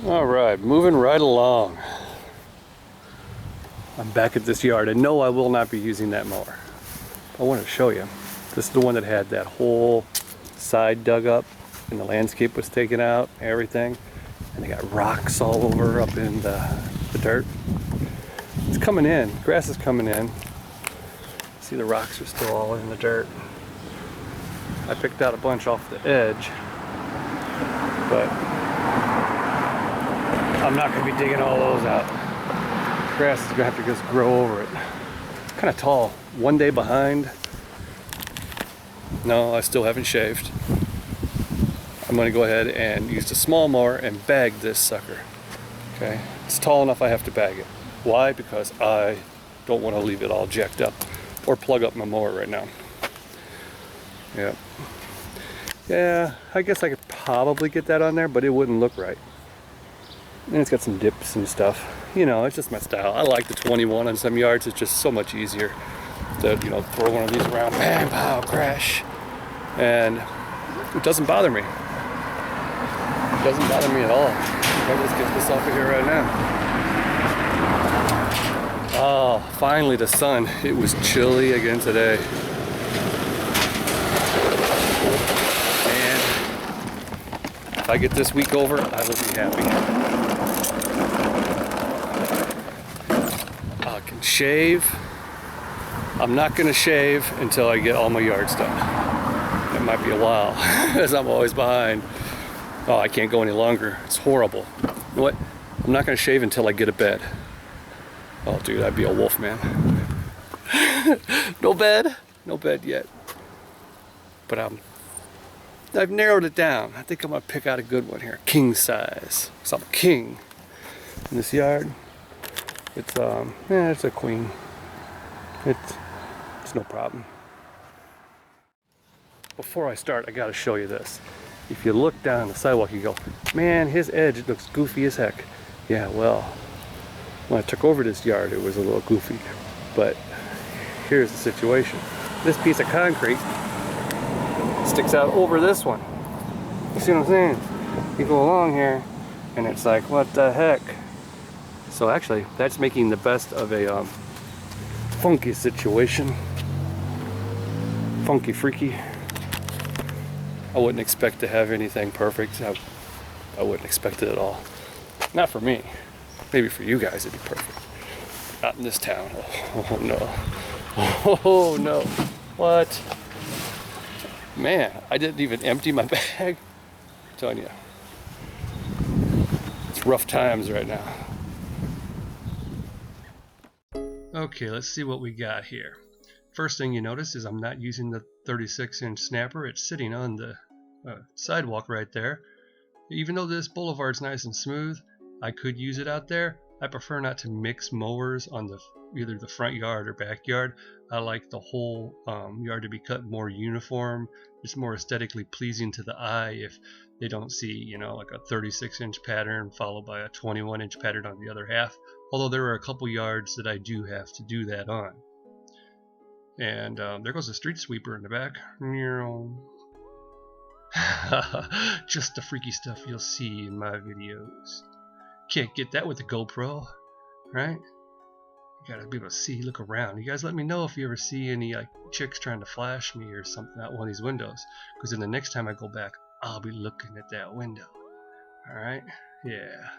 Alright, moving right along. I'm back at this yard, and no, I will not be using that mower. I wanted to show you. This is the one that had that whole side dug up, and the landscape was taken out, everything. And they got rocks all over up in the dirt. It's coming in, grass is coming in. See, the rocks are still all in the dirt. I picked out a bunch off the edge, but I'm not going to be digging all those out. Grass is going to have to just grow over it. It's kind of tall. One day behind. No, I still haven't shaved. I'm going to go ahead and use the small mower and bag this sucker. Okay, it's tall enough I have to bag it. Why? Because I don't want to leave it all jacked up or plug up my mower right now. Yeah, I guess I could probably get that on there, but it wouldn't look right. And it's got some dips and stuff. You know, it's just my style. I like the 21 on some yards. It's just so much easier to, you know, throw one of these around, bang, pow, crash. And it doesn't bother me. It doesn't bother me at all. I'll just get this off of here right now. Oh, finally the sun. It was chilly again today. And if I get this week over, I will be happy. I can shave. I'm not going to shave until I get all my yards done. It might be a while, as I'm always behind. Oh, I can't go any longer. It's horrible. You know what? I'm not going to shave until I get a bed. Oh, dude, I'd be a wolf, man. No bed? No bed yet. But I've narrowed it down. I think I'm going to pick out a good one here. King size. So I'm a king in this yard. It's it's a queen. It's no problem. Before I start, I got to show you this. If you look down the sidewalk, you go, man, his edge looks goofy as heck. Yeah, well, when I took over this yard, it was a little goofy. But here's the situation. This piece of concrete sticks out over this one. You see what I'm saying? You go along here, and it's like, what the heck? So actually, that's making the best of a funky situation. Funky freaky. I wouldn't expect to have anything perfect. I wouldn't expect it at all. Not for me. Maybe for you guys it'd be perfect. Not in this town. Oh no. Oh no. What? Man, I didn't even empty my bag. I'm telling you. It's rough times right now. Okay, let's see what we got here. First thing you notice is I'm not using the 36-inch snapper. It's sitting on the sidewalk right there. Even though this boulevard's nice and smooth, I could use it out there. I prefer not to mix mowers on either the front yard or backyard. I like the whole yard to be cut more uniform. It's more aesthetically pleasing to the eye if they don't see, you know, like a 36-inch pattern followed by a 21-inch pattern on the other half. Although there are a couple yards that I do have to do that on. And there goes the street sweeper in the back. Just the freaky stuff you'll see in my videos. Can't get that with the GoPro, right? You gotta be able to see, look around. You guys let me know if you ever see any like chicks trying to flash me or something out one of these windows. Because then the next time I go back, I'll be looking at that window. Alright? Yeah.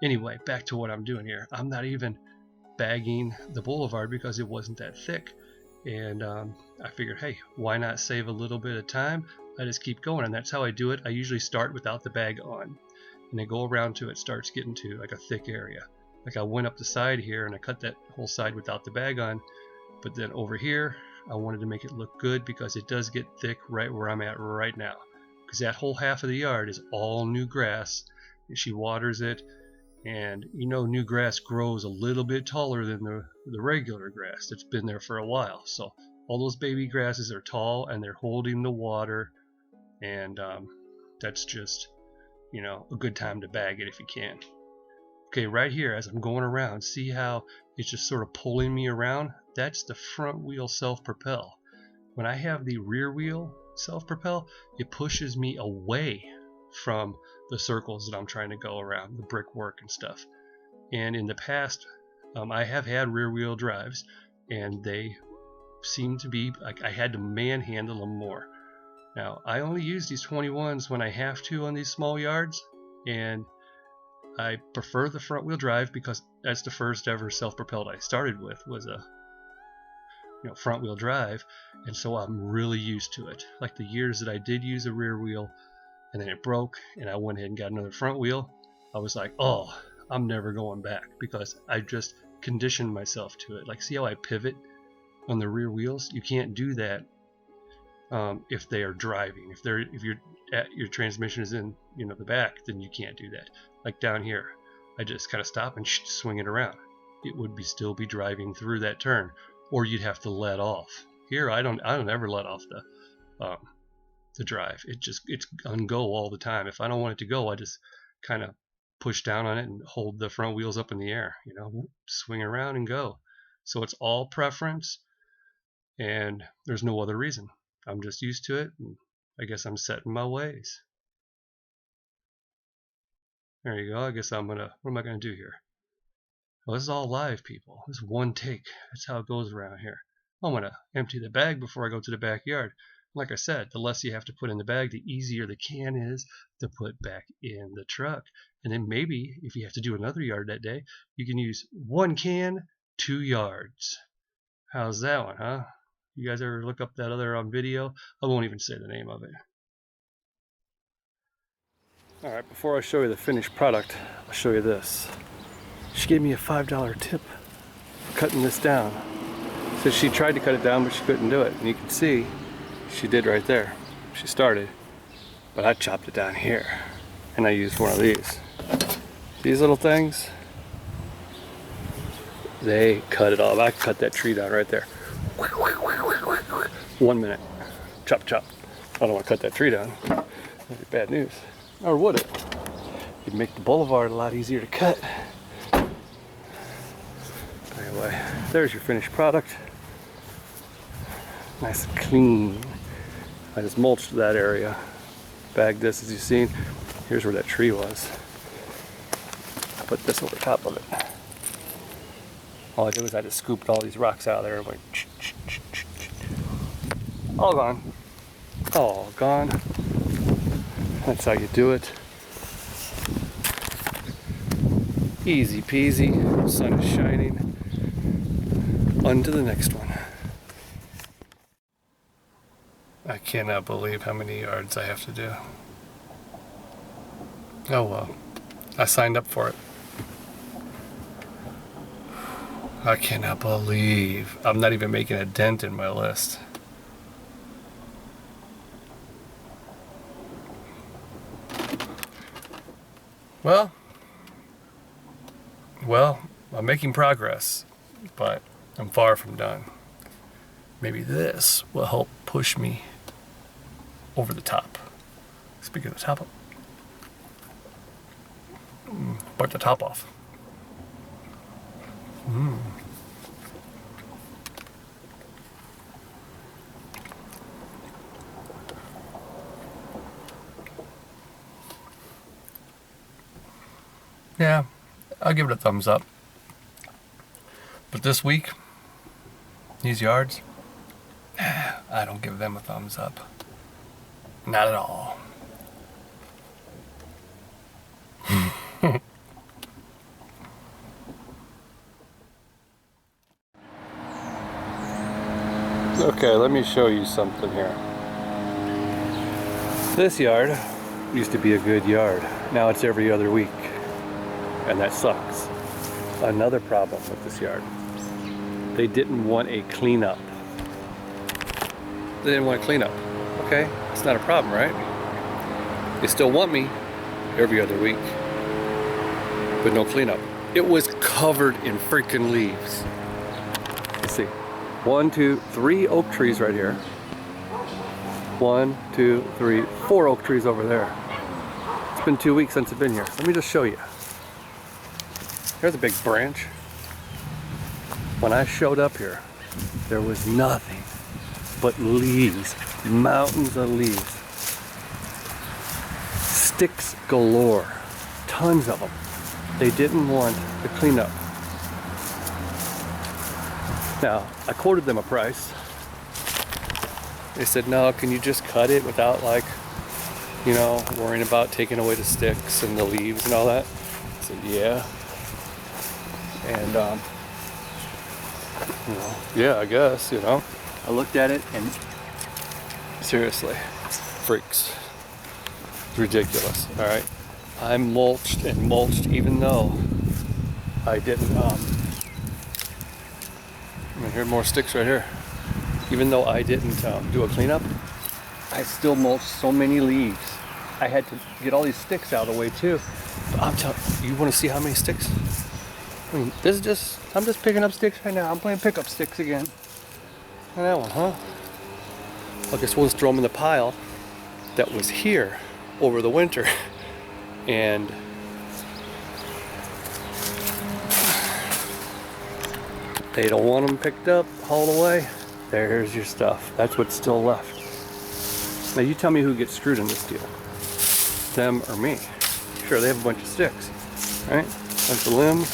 Anyway, back to what I'm doing here. I'm not even bagging the boulevard because it wasn't that thick. And I figured, hey, why not save a little bit of time? I just keep going, and that's how I do it. I usually start without the bag on, and I go around till it starts getting to like a thick area. Like I went up the side here, and I cut that whole side without the bag on, but then over here, I wanted to make it look good because it does get thick right where I'm at right now. Because that whole half of the yard is all new grass, and she waters it, and you know new grass grows a little bit taller than the regular grass that's been there for a while. So all those baby grasses are tall, and they're holding the water. And that's just, you know, a good time to bag it if you can. Okay, right here as I'm going around, see how it's just sort of pulling me around? That's the front wheel self-propel. When I have the rear wheel self-propel, it pushes me away from the circles that I'm trying to go around, the brickwork and stuff. And in the past, I have had rear wheel drives, and they seem to be like I had to manhandle them more. Now, I only use these 21s when I have to on these small yards, and I prefer the front wheel drive because that's the first ever self-propelled I started with, was a front wheel drive, and so I'm really used to it. Like the years that I did use a rear wheel and then it broke and I went ahead and got another front wheel, I was like, oh, I'm never going back, because I just conditioned myself to it. Like, see how I pivot on the rear wheels? You can't do that if they are driving. If your transmission is in the back, then you can't do that. Like down here, I just kind of stop and swing it around. It would still be driving through that turn, or you'd have to let off. Here, I don't ever let off the drive. It's on go all the time. If I don't want it to go, I just kind of push down on it and hold the front wheels up in the air, swing around and go. So it's all preference, and there's no other reason. I'm just used to it, and I guess I'm set in my ways. There you go. I guess what am I gonna do here? Well, this is all live, people. This is one take. That's how it goes around here. I'm gonna empty the bag before I go to the backyard. Like I said, the less you have to put in the bag, the easier the can is to put back in the truck. And then maybe if you have to do another yard that day, you can use 1 can, 2 yards. How's that one, huh? You guys ever look up that other video? I won't even say the name of it. Alright, before I show you the finished product, I'll show you this. She gave me a $5 tip for cutting this down. So she tried to cut it down, but she couldn't do it. And you can see, she did right there. She started, but I chopped it down here. And I used one of these. These little things, they cut it off. I cut that tree down right there. 1 minute. Chop, chop. I don't want to cut that tree down. That'd be bad news. Or would it? It'd make the boulevard a lot easier to cut. Anyway, there's your finished product. Nice and clean. I just mulched that area. Bagged this, as you've seen. Here's where that tree was. I put this over top of it. All I did was I just scooped all these rocks out of there and went all gone. All gone. That's how you do it. Easy peasy. Sun is shining. On to the next one. I cannot believe how many yards I have to do. Oh well. I signed up for it. I cannot believe I'm not even making a dent in my list. Well, I'm making progress, but I'm far from done. Maybe this will help push me over the top. Speaking of the top, part the top off. Yeah, I'll give it a thumbs up. But this week, these yards, I don't give them a thumbs up. Not at all. Okay, let me show you something here. This yard used to be a good yard. Now it's every other week. And that sucks. Another problem with this yard. They didn't want a cleanup. They didn't want a cleanup. Okay, it's not a problem, right? They still want me every other week, but no cleanup. It was covered in freaking leaves. Let's see. 1, 2, 3 oak trees right here. 1, 2, 3, 4 oak trees over there. It's been 2 weeks since I've been here. Let me just show you. Here's a big branch. When I showed up here, there was nothing but leaves, mountains of leaves. sticks galore. Tons of them. They didn't want the cleanup. Now, I quoted them a price. They said, no, can you just cut it without, like, you know, worrying about taking away the sticks and the leaves and all that? I said, yeah. And, you know, yeah, I guess, you know. I looked at it and seriously, freaks. It's ridiculous, all right? I mulched and mulched even though I didn't, I mean, here are more sticks right here. Even though I didn't do a cleanup, I still mulched so many leaves. I had to get all these sticks out of the way too. But I'm telling you, want to see how many sticks? I mean, this is just, I'm just picking up sticks right now. I'm playing pickup sticks again. And that one, huh? I guess we'll just throw them in the pile that was here over the winter. And they don't want them picked up, hauled away. There's your stuff. That's what's still left. Now you tell me who gets screwed in this deal. Them or me. Sure, they have a bunch of sticks, right? A bunch of limbs.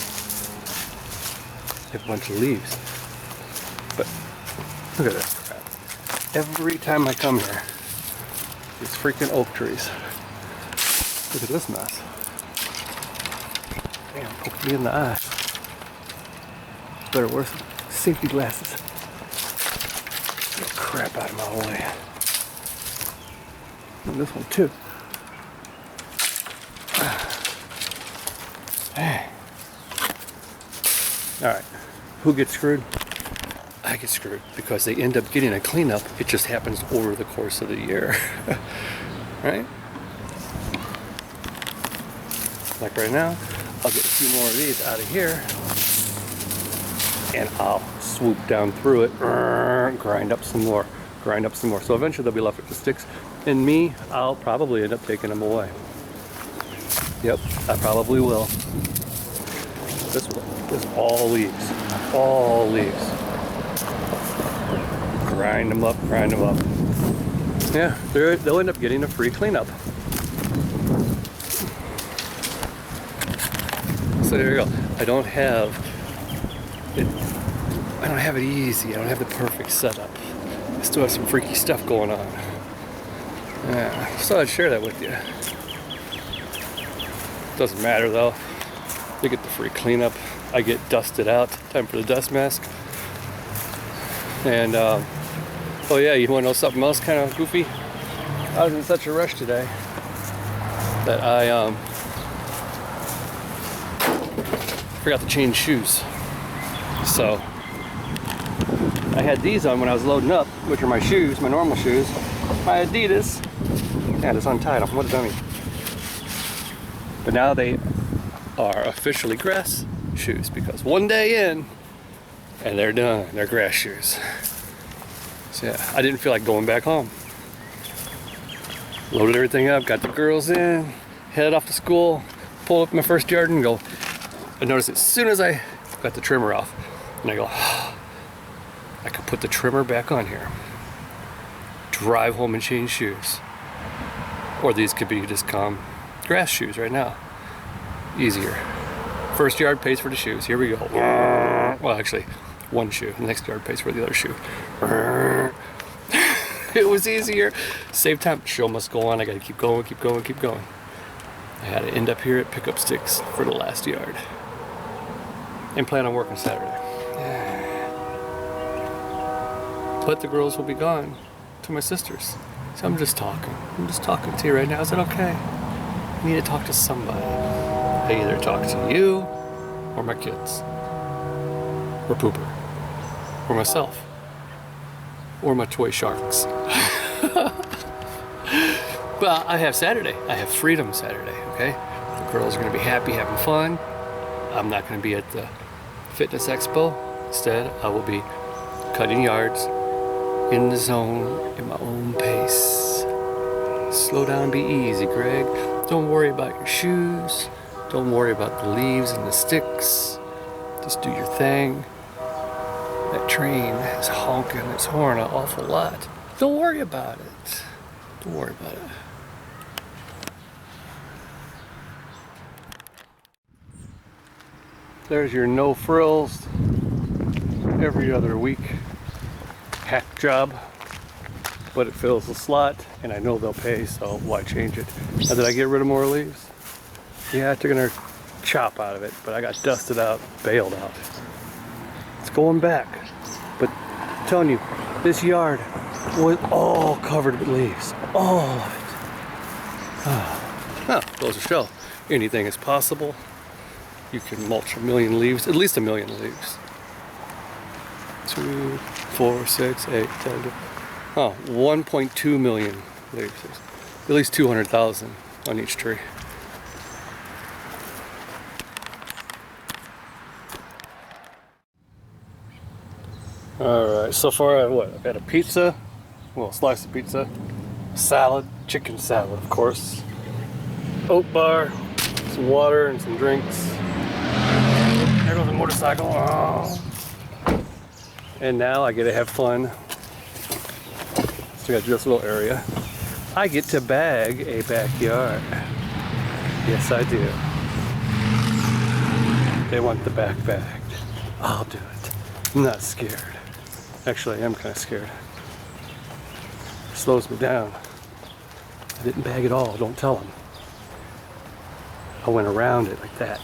They have a bunch of leaves. But look at this crap. Every time I come here, these freaking oak trees. Look at this mess. Damn, poked me in the eye. Better wear some safety glasses. Get the crap out of my way. And this one too. Hey. Alright. Who gets screwed? I get screwed because they end up getting a cleanup. It just happens over the course of the year. Right? Like right now, I'll get a few more of these out of here and I'll swoop down through it, grind up some more. So eventually they'll be left with the sticks. And me, I'll probably end up taking them away. Yep, I probably will. This one is all leaves. All leaves. Grind them up. Yeah, they'll end up getting a free cleanup. So there you go. I don't have it easy. I don't have the perfect setup. I still have some freaky stuff going on. Yeah, so I'd share that with you. Doesn't matter though. They get the free cleanup. I get dusted out. Time for the dust mask. And oh yeah, you want to know something else kind of goofy? I was in such a rush today that I forgot to change shoes. So I had these on when I was loading up, which are my shoes, my normal shoes, my Adidas. Yeah, just untied them. What does that mean? But now they are officially grass shoes because one day in and they're done. They're grass shoes. So yeah, I didn't feel like going back home. Loaded everything up, got the girls in, headed off to school, pulled up my first yard and go. I noticed as soon as I got the trimmer off, and I go, I could put the trimmer back on here, drive home and change shoes. Or these could be just grass shoes right now. Easier. First yard pays for the shoes. Here we go. Well, actually, one shoe. The next yard pays for the other shoe. It was easier. Save time. Show must go on. I gotta keep going. I had to end up here at Pickup Sticks for the last yard. And plan on working Saturday. But the girls will be gone to my sister's. So I'm just talking to you right now. Is that okay? I need to talk to somebody. I either talk to you or my kids. Or Pooper. Or myself. Or my toy sharks. But I have Saturday. I have freedom Saturday, okay? The girls are gonna be happy, having fun. I'm not gonna be at the fitness expo. Instead, I will be cutting yards in the zone in my own pace. Slow down, be easy, Greg. Don't worry about your shoes. Don't worry about the leaves and the sticks. Just do your thing. That train is honking its horn an awful lot. Don't worry about it. Don't worry about it. There's your no frills every other week hack job, but it fills the slot and I know they'll pay, so why change it? Now, did I get rid of more leaves? Yeah, I took another chop out of it, but I got dusted out, bailed out. It's going back, but I'm telling you, this yard was all covered with leaves, all of it. Well, goes to show, anything is possible. You can mulch 1,000,000 leaves, at least 1,000,000 leaves. 2, 4, 6, 8, 10, 1.2 million leaves. At least 200,000 on each tree. Alright, so far I've had a pizza, well, a slice of pizza, salad, chicken salad of course, oat bar, some water and some drinks. There goes the motorcycle. Oh. And now I get to have fun. So we got this little area. I get to bag a backyard. Yes, I do. They want the back bagged. I'll do it. I'm not scared. Actually, I am kind of scared. It slows me down. I didn't bag it all, don't tell them. I went around it like that.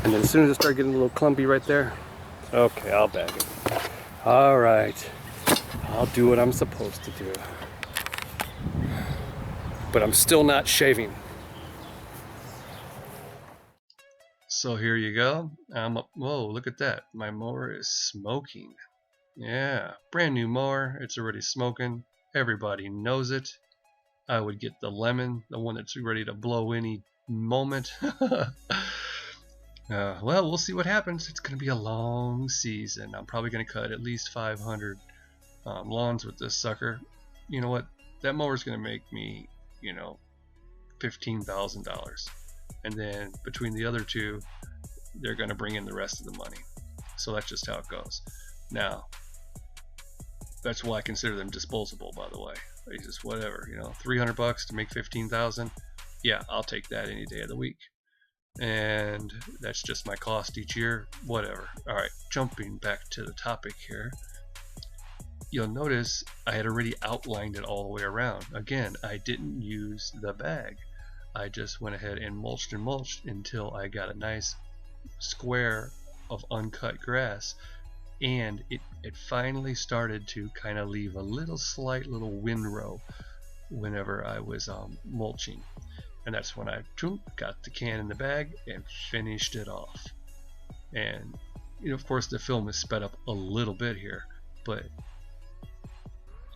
And then as soon as it started getting a little clumpy right there, okay, I'll bag it. All right, I'll do what I'm supposed to do. But I'm still not shaving. So here you go. I'm up. Whoa, look at that. My mower is smoking. Yeah, brand new mower. It's already smoking. Everybody knows it. I would get the lemon, the one that's ready to blow any moment. Well, we'll see what happens. It's going to be a long season. I'm probably going to cut at least 500 lawns with this sucker. You know what? That mower's going to make me, $15,000. And then between the other two, they're going to bring in the rest of the money. So that's just how it goes. Now, that's why I consider them disposable, by the way. It's just whatever, $300 to make 15,000. Yeah, I'll take that any day of the week. And that's just my cost each year, whatever. All right, jumping back to the topic here. You'll notice I had already outlined it all the way around. Again, I didn't use the bag. I just went ahead and mulched until I got a nice square of uncut grass, and it finally started to kind of leave a slight little windrow whenever I was mulching. And that's when I got the can in the bag and finished it off. And of course the film is sped up a little bit here, but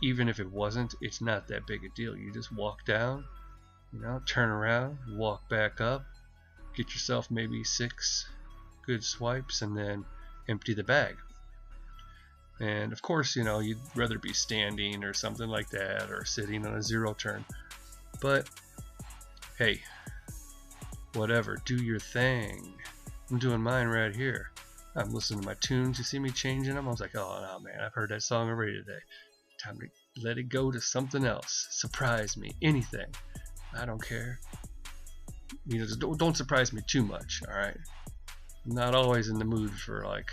even if it wasn't, it's not that big a deal. You just walk down, turn around, walk back up, get yourself maybe 6 good swipes, and then empty the bag. And of course, you'd rather be standing or something like that, or sitting on a zero turn. But hey, whatever, do your thing. I'm doing mine right here. I'm listening to my tunes. You see me changing them? I was like, oh no, man, I've heard that song already today. Time to let it go to something else. Surprise me, anything. I don't care. Just don't surprise me too much, all right? I'm not always in the mood for like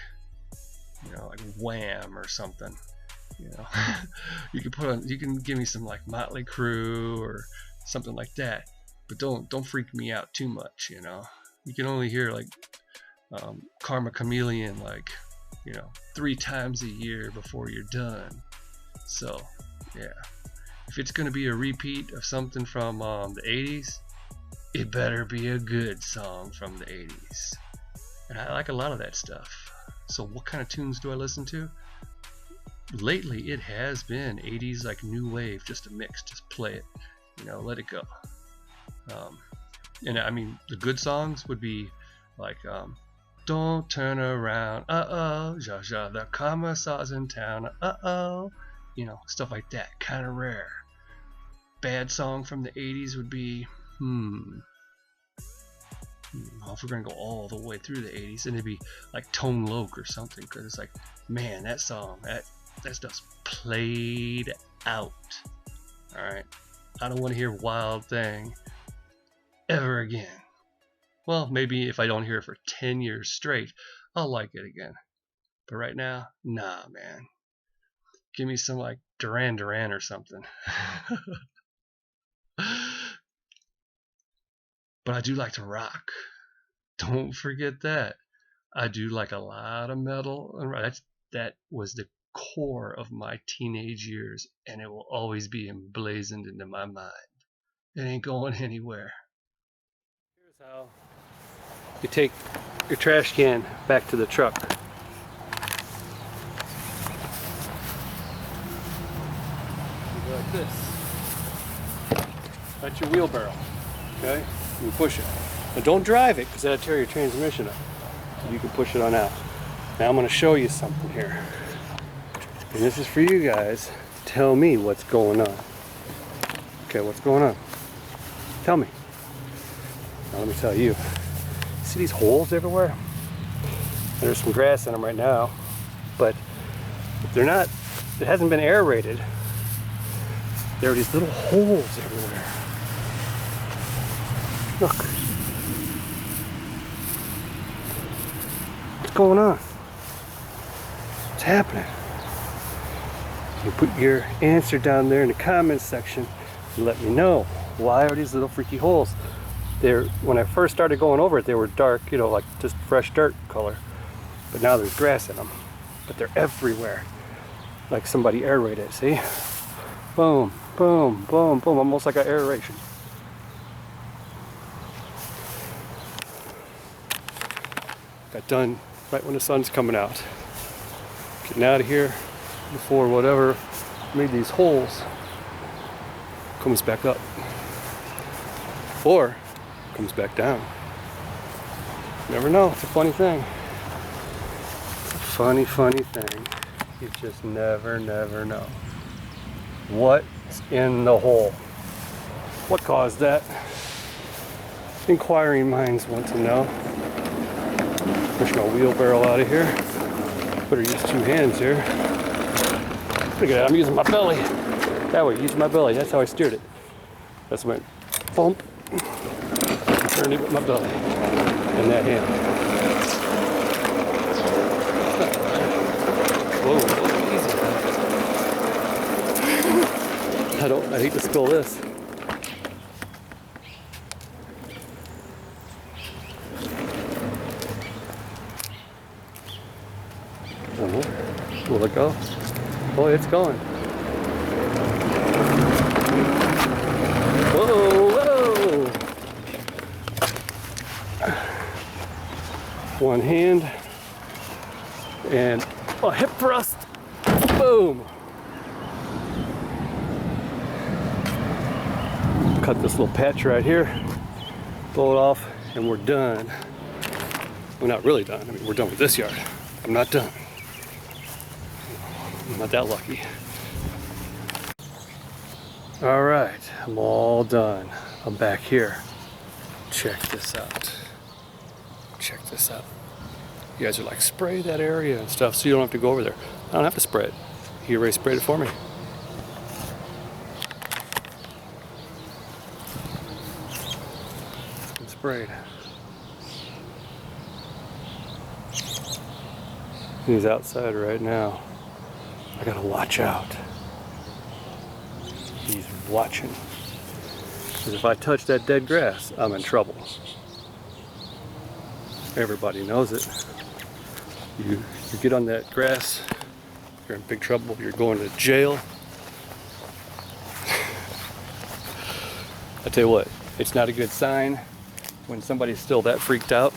Wham or something. You can give me some like Motley Crue or something like that, but don't freak me out too much. You can only hear like Karma Chameleon 3 times a year before you're done. So yeah, if it's gonna be a repeat of something from the 80s, it better be a good song from the 80s. And I like a lot of that stuff. So what kind of tunes do I listen to? Lately it has been 80s, like new wave, just a mix, just play it, let it go. And I mean, the good songs would be like Don't Turn Around, uh-oh, Zha Zha, the Commissar's in town, uh-oh, stuff like that, kind of rare. Bad song from the 80s would be, if we're gonna go all the way through the 80s, and it'd be like Tone Loc or something, because it's like, man, that song, that stuff's played out. All right, I don't want to hear Wild Thing ever again. Well, maybe if I don't hear it for 10 years straight, I'll like it again. But right now, nah, man. Give me some like Duran Duran or something. But I do like to rock. Don't forget that. I do like a lot of metal. That was the core of my teenage years, and it will always be emblazoned into my mind. It ain't going anywhere. Here's how you take your trash can back to the truck. You go like this. That's your wheelbarrow. Okay? You push it. Now don't drive it because that'll tear your transmission up. You can push it on out. Now I'm going to show you something here. And this is for you guys. Tell me what's going on. Okay, what's going on? Tell me. Now let me tell you. See these holes everywhere? There's some grass in them right now, but they're not, it hasn't been aerated. There are these little holes everywhere. Look. What's going on? What's happening? You put your answer down there in the comments section and let me know. Why are these little freaky holes? When I first started going over it, they were dark, you know, like just fresh dirt color. But now there's grass in them. But they're everywhere. Like somebody aerated it, see? Boom, boom, boom, boom, almost like an aeration. Got done right when the sun's coming out. Getting out of here before whatever made these holes comes back up. Or comes back down. Never know. It's a funny thing. It's a funny, funny thing. You just never know. What's in the hole? What caused that? Inquiring minds want to know. Push my wheelbarrow out of here. Better use two hands here. Look at that. I'm using my belly. That way, using my belly. That's how I steered it. That's went bump. Turned it with my belly and that hand. Whoa, easy. I hate to spill this. Will it go? Oh, it's going. Whoa, whoa! One hand and a hip thrust. Boom! Cut this little patch right here, blow it off, and we're done. We're not really done. I mean, we're done with this yard. I'm not done. I'm not that lucky. All right, I'm all done. I'm back here. Check this out. Check this out. You guys are like, spray that area and stuff so you don't have to go over there. I don't have to spray it. He already sprayed it for me. It's been sprayed. He's outside right now. I gotta watch out. He's watching. Because if I touch that dead grass, I'm in trouble. Everybody knows it. You get on that grass, you're in big trouble. You're going to jail. I tell you what, it's not a good sign when somebody's still that freaked out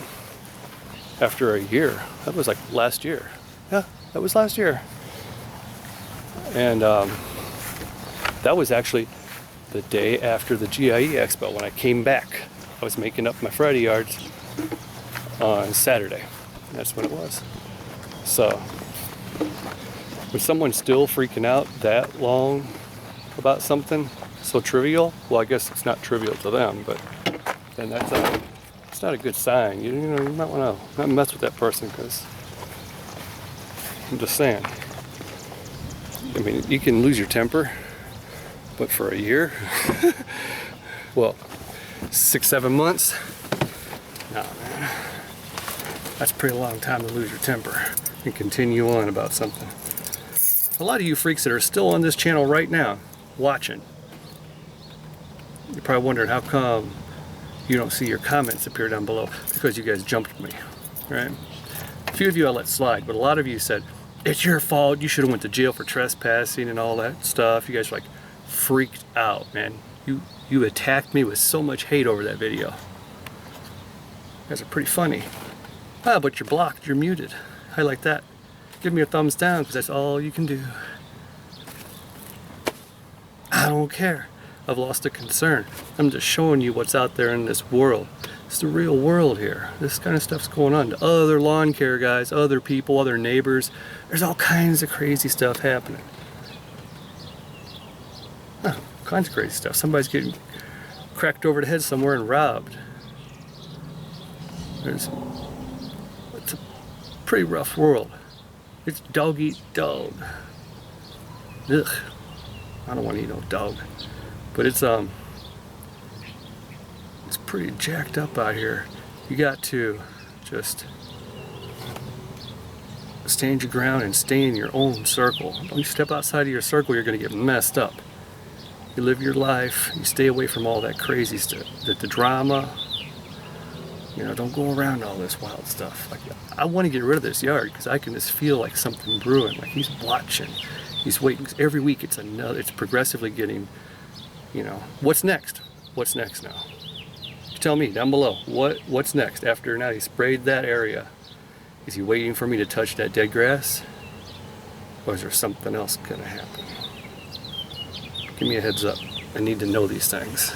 after a year. That was like last year. Yeah, that was last year. And that was actually the day after the GIE Expo when I came back. I was making up my Friday yards on Saturday. That's when it was. So, was someone still freaking out that long about something so trivial? Well, I guess it's not trivial to them, but then it's not a good sign. You know, you might want to not mess with that person, because I'm just saying. I mean, you can lose your temper, but for a year, well, 6-7 months, Nah, man. That's a pretty long time to lose your temper and continue on about something. A lot of you freaks that are still on this channel right now, watching, you're probably wondering how come you don't see your comments appear down below. Because you guys jumped me, right? A few of you I let slide, but a lot of you said, it's your fault, you should have went to jail for trespassing and all that stuff. You guys were like freaked out, man. You attacked me with so much hate over that video. You guys are pretty funny. Ah, but you're blocked, you're muted. I like that. Give me a thumbs down, because that's all you can do. I don't care. I've lost a concern. I'm just showing you what's out there in this world. It's the real world here. This kind of stuff's going on to other lawn care guys, other people, other neighbors. There's all kinds of crazy stuff happening. All kinds of crazy stuff. Somebody's getting cracked over the head somewhere and robbed. It's a pretty rough world. It's dog eat dog. Ugh. I don't want to eat no dog. But it's pretty jacked up out here. You got to just stand your ground and stay in your own circle. Don't you step outside of your circle, you're going to get messed up. You live your life, you stay away from all that crazy stuff, the drama. You know, don't go around all this wild stuff. Like, I want to get rid of this yard because I can just feel like something brewing. Like he's watching, he's waiting. 'Cause every week it's progressively getting, you know, what's next? What's next now? Tell me down below, what's next after now he sprayed that area? Is he waiting for me to touch that dead grass? Or is there something else gonna happen? Give me a heads up. I need to know these things.